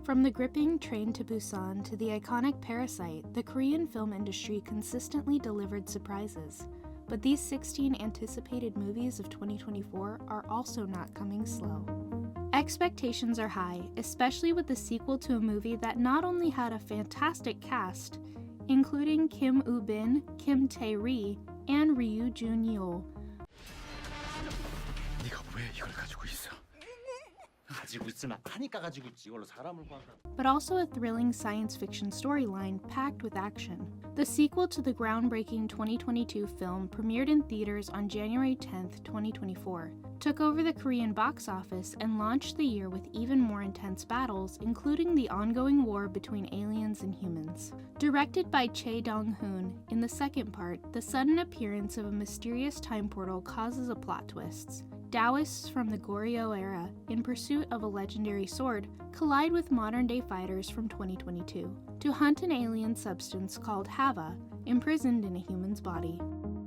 From the gripping Train to Busan to the iconic Parasite, the Korean film industry consistently delivered surprises. But these 16 anticipated movies of 2024 are also not coming slow. Expectations are high, especially with the sequel to a movie that not only had a fantastic cast, including Kim Woo-bin, Kim Tae-ri, and Ryu Jun-yeol. But also a thrilling science fiction storyline packed with action. The sequel to the groundbreaking 2022 film premiered in theaters on January 10, 2024, took over the Korean box office, and launched the year with even more intense battles, including the ongoing war between aliens and humans. Directed by Chae Dong-hoon, in the second part, the sudden appearance of a mysterious time portal causes a plot twist. Taoists from the Goryeo era, in pursuit of a legendary sword, collide with modern-day fighters from 2022 to hunt an alien substance called Hava, imprisoned in a human's body.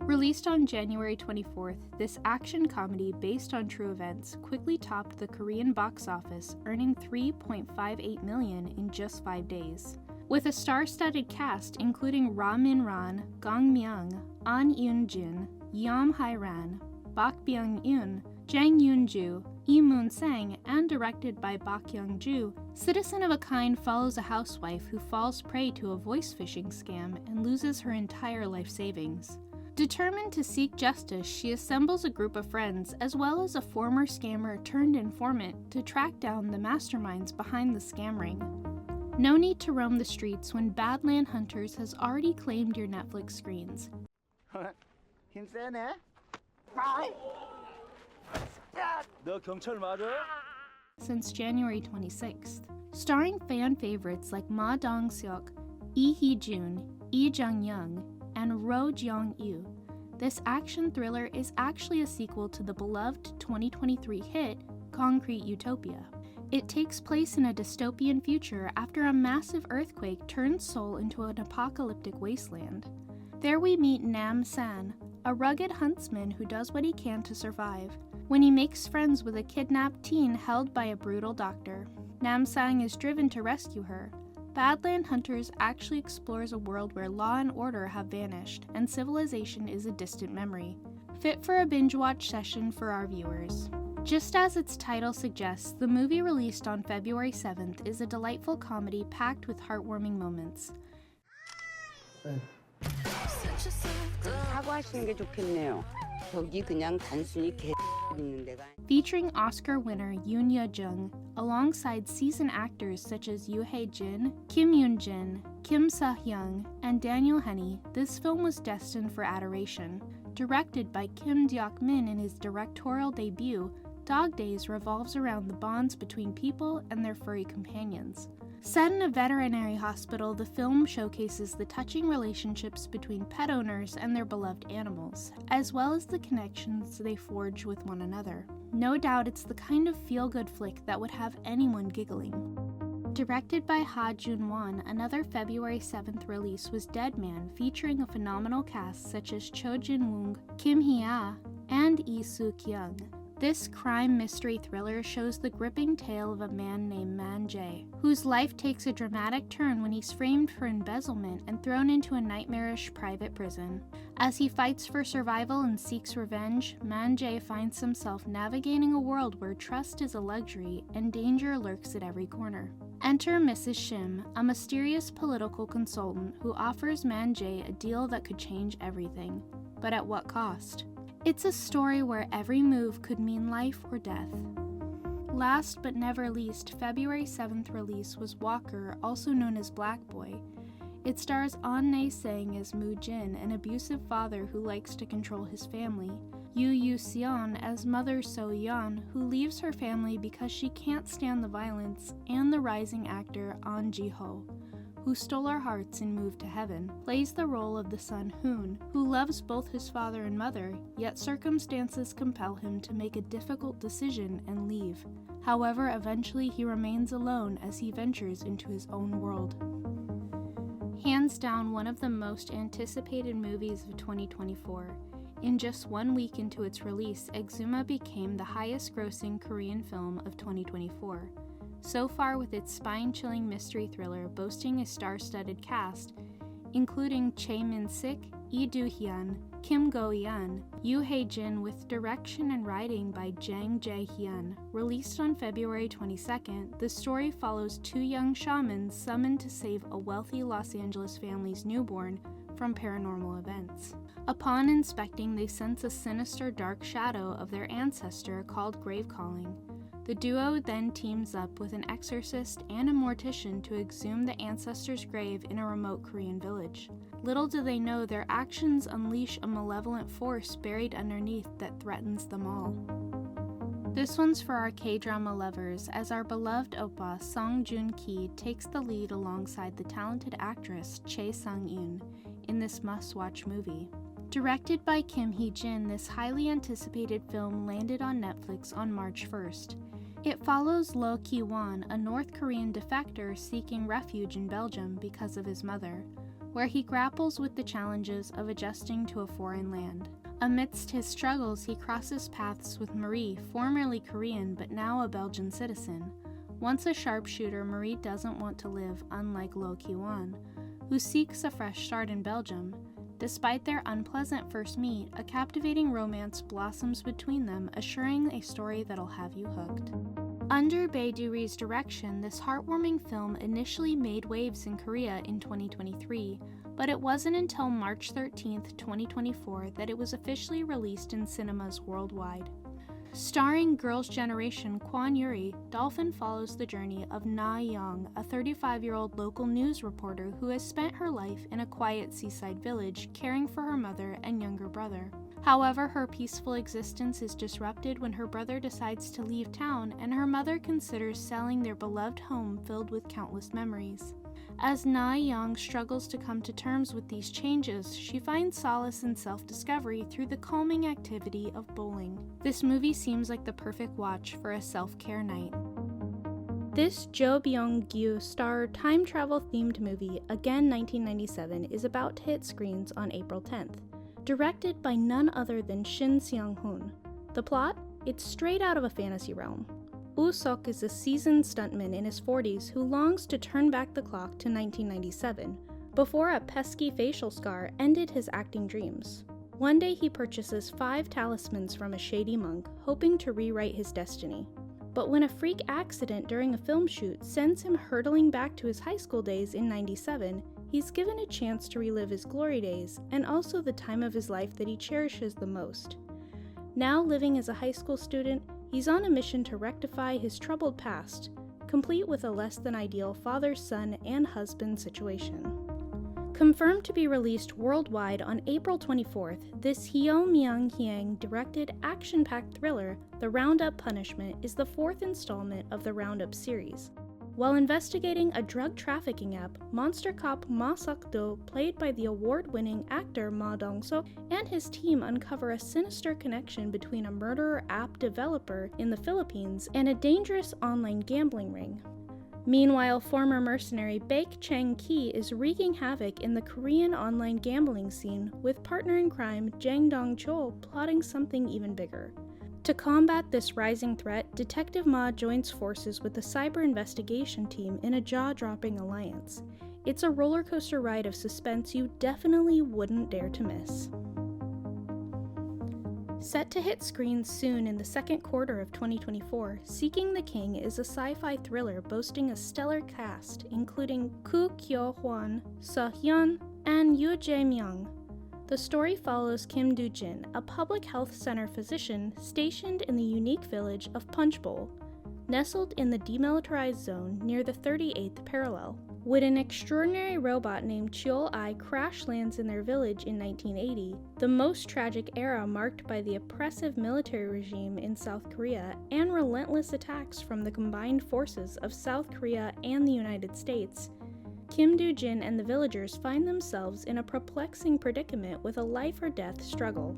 Released on January 24th, this action comedy based on true events quickly topped the Korean box office, earning $3.58 million in just 5 days. With a star-studded cast including Ra Min-ran, Gong Myung, An Yoon-jin, Yeom Hai-ran, Bak Byung-eun, Jang Yoon-ju, Lee Moon-sang, and directed by Bak Young-ju, Citizen of a Kind follows a housewife who falls prey to a voice phishing scam and loses her entire life savings. Determined to seek justice, she assembles a group of friends as well as a former scammer turned informant to track down the masterminds behind the scam ring. No need to roam the streets when Badland Hunters has already claimed your Netflix screens. Since January 26th, starring fan favorites like Ma Dong-seok, Lee Hee-jun, Lee Jung-young, and Ro Jeong-yu, this action thriller is actually a sequel to the beloved 2023 hit Concrete Utopia. It takes place in a dystopian future after a massive earthquake turns Seoul into an apocalyptic wasteland. There we meet Nam San, a rugged huntsman who does what he can to survive. When he makes friends with a kidnapped teen held by a brutal doctor, Nam Sang is driven to rescue her. Badland Hunters actually explores a world where law and order have vanished, and civilization is a distant memory. Fit for a binge-watch session for our viewers. Just as its title suggests, the movie released on February 7th is a delightful comedy packed with heartwarming moments. 사과하시는 게 좋겠네요. 저기 그냥 단순히 개 있는 데가. Featuring Oscar winner Yoon Ye-jung, alongside seasoned actors such as Yoo Hae-jin, Kim Yoon-jin, Kim Seo-hyung, and Daniel Henney, this film was destined for adoration. Directed by Kim Deok-min in his directorial debut, Dog Days revolves around the bonds between people and their furry companions. Set in a veterinary hospital, the film showcases the touching relationships between pet owners and their beloved animals, as well as the connections they forge with one another. No doubt it's the kind of feel-good flick that would have anyone giggling. Directed by Ha Jun-won, another February 7th release was Dead Man, featuring a phenomenal cast such as Cho Jin-woong, Kim Hee-ah, and Lee Soo-kyung. This crime mystery thriller shows the gripping tale of a man named Man Jae, whose life takes a dramatic turn when he's framed for embezzlement and thrown into a nightmarish private prison. As he fights for survival and seeks revenge, Man Jae finds himself navigating a world where trust is a luxury and danger lurks at every corner. Enter Mrs. Shim, a mysterious political consultant who offers Man Jae a deal that could change everything. But at what cost? It's a story where every move could mean life or death. Last but never least, February 7th release was Walker, also known as Black Boy. It stars An Na-sang as Moo Jin, an abusive father who likes to control his family, Yoo Yoo-seon as Mother So-yeon, who leaves her family because she can't stand the violence, and the rising actor An Ji-ho, who stole our hearts and moved to heaven, plays the role of the son Hoon, who loves both his father and mother, yet circumstances compel him to make a difficult decision and leave. However, eventually he remains alone as he ventures into his own world. Hands down one of the most anticipated movies of 2024. In just 1 week into its release, Exuma became the highest-grossing Korean film of 2024. So far, with its spine-chilling mystery thriller boasting a star-studded cast, including Chae Min-sik, Lee Do-hyun, Kim Go-yeon, Yoo Hae-jin, with direction and writing by Jang Jae-hyun. Released on February 22nd, the story follows 2 young shamans summoned to save a wealthy Los Angeles family's newborn from paranormal events. Upon inspecting, they sense a sinister dark shadow of their ancestor called grave calling. The duo then teams up with an exorcist and a mortician to exhume the ancestor's grave in a remote Korean village. Little do they know their actions unleash a malevolent force buried underneath that threatens them all. This one's for our K-drama lovers, as our beloved oppa Song Joong-ki takes the lead alongside the talented actress Chae Sang-eun in this must-watch movie. Directed by Kim Hee-jin, this highly anticipated film landed on Netflix on March 1st. It follows Loh Kiwan, a North Korean defector seeking refuge in Belgium because of his mother, where he grapples with the challenges of adjusting to a foreign land. Amidst his struggles, he crosses paths with Marie, formerly Korean but now a Belgian citizen. Once a sharpshooter, Marie doesn't want to live unlike Loh Kiwan, who seeks a fresh start in Belgium. Despite their unpleasant first meet, a captivating romance blossoms between them, assuring a story that'll have you hooked. Under Bae Do-ri's direction, this heartwarming film initially made waves in Korea in 2023, but it wasn't until March 13, 2024 that it was officially released in cinemas worldwide. Starring Girls' Generation Kwon Yuri, Dolphin follows the journey of Na Young, a 35-year-old local news reporter who has spent her life in a quiet seaside village caring for her mother and younger brother. However, her peaceful existence is disrupted when her brother decides to leave town and her mother considers selling their beloved home filled with countless memories. As Na Young struggles to come to terms with these changes, she finds solace in self-discovery through the calming activity of bowling. This movie seems like the perfect watch for a self-care night. This Jo Byung-gyu star time travel themed movie, again 1997, is about to hit screens on April 10th. Directed by none other than Shin Seong-hoon. The plot? It's straight out of a fantasy realm. Woo-seok is a seasoned stuntman in his 40s who longs to turn back the clock to 1997, before a pesky facial scar ended his acting dreams. One day he purchases 5 talismans from a shady monk, hoping to rewrite his destiny. But when a freak accident during a film shoot sends him hurtling back to his high school days in 97, he's given a chance to relive his glory days, and also the time of his life that he cherishes the most. Now living as a high school student, he's on a mission to rectify his troubled past, complete with a less-than-ideal father, son, and husband situation. Confirmed to be released worldwide on April 24th, this Hyo Myung-hyang directed action-packed thriller, The Roundup Punishment, is the 4th installment of the Roundup series. While investigating a drug trafficking app, monster cop Ma Seok-do, played by the award-winning actor Ma Dong-seok, and his team uncover a sinister connection between a murderer app developer in the Philippines and a dangerous online gambling ring. Meanwhile, former mercenary Baek Chang-ki is wreaking havoc in the Korean online gambling scene, with partner in crime Jang Dong-chol plotting something even bigger. To combat this rising threat, Detective Ma joins forces with the cyber investigation team in a jaw-dropping alliance. It's a roller coaster ride of suspense you definitely wouldn't dare to miss. Set to hit screens soon in the second quarter of 2024, Seeking the King is a sci-fi thriller boasting a stellar cast, including Koo Kyo-hwan, Seo-hyun, and Yoo Jae-myung. The story follows Kim Do-jin, a public health center physician stationed in the unique village of Punchbowl, nestled in the demilitarized zone near the 38th parallel. When an extraordinary robot named Cheol-ai crash lands in their village in 1980, the most tragic era marked by the oppressive military regime in South Korea and relentless attacks from the combined forces of South Korea and the United States, Kim Do-jin and the villagers find themselves in a perplexing predicament with a life-or-death struggle.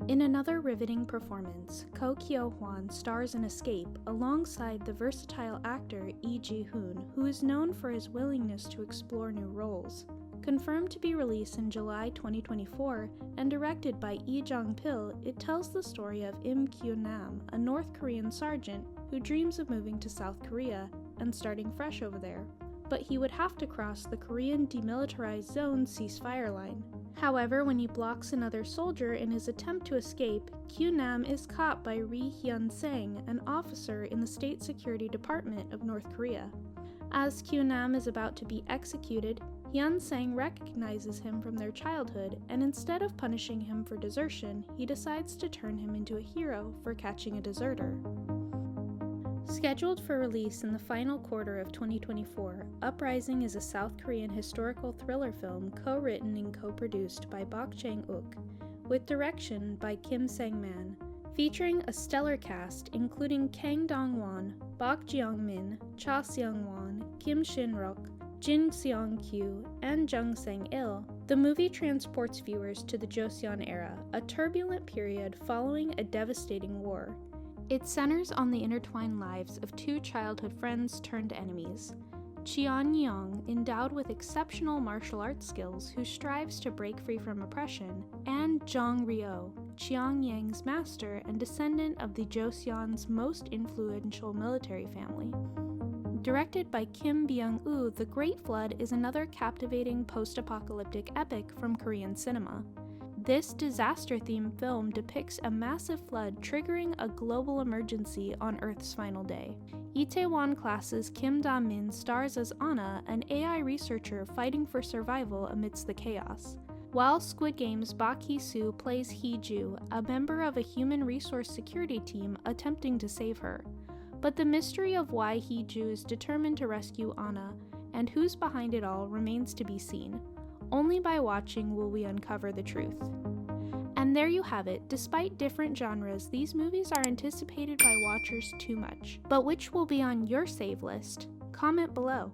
In another riveting performance, Ko Kyo-hwan stars in Escape alongside the versatile actor Lee Ji-hoon, who is known for his willingness to explore new roles. Confirmed to be released in July 2024 and directed by Lee Jong-pil, it tells the story of Im Kyu-nam, a North Korean sergeant who dreams of moving to South Korea and starting fresh over there. But he would have to cross the Korean Demilitarized Zone ceasefire line. However, when he blocks another soldier in his attempt to escape, Kyu-nam is caught by Ri Hyun-sang, an officer in the State Security Department of North Korea. As Kyu-nam is about to be executed, Hyun-sang recognizes him from their childhood, and instead of punishing him for desertion, he decides to turn him into a hero for catching a deserter. Scheduled for release in the final quarter of 2024, Uprising is a South Korean historical thriller film co-written and co-produced by Bok Chang-wook, with direction by Kim Sang-man, featuring a stellar cast including Kang Dong-won, Bok Jeong-min, Cha Seong-won, Kim Shin-rok, Jin Seong-kyu, and Jung Sang-il. The movie transports viewers to the Joseon era, a turbulent period following a devastating war. It centers on the intertwined lives of two childhood friends turned enemies. Cheon Yeong, endowed with exceptional martial arts skills who strives to break free from oppression, and Jong Ryo, Cheong Yang's master and descendant of the Joseon's most influential military family. Directed by Kim Byung-woo, The Great Flood is another captivating post-apocalyptic epic from Korean cinema. This disaster-themed film depicts a massive flood triggering a global emergency on Earth's final day. Itaewon Class's Kim Da-min stars as Anna, an AI researcher fighting for survival amidst the chaos, while Squid Game's Bak Hee-soo plays Hee-ju, a member of a human resource security team attempting to save her. But the mystery of why Hee-ju is determined to rescue Anna, and who's behind it all, remains to be seen. Only by watching will we uncover the truth. And there you have it. Despite different genres, these movies are anticipated by watchers too much. But which will be on your save list? Comment below.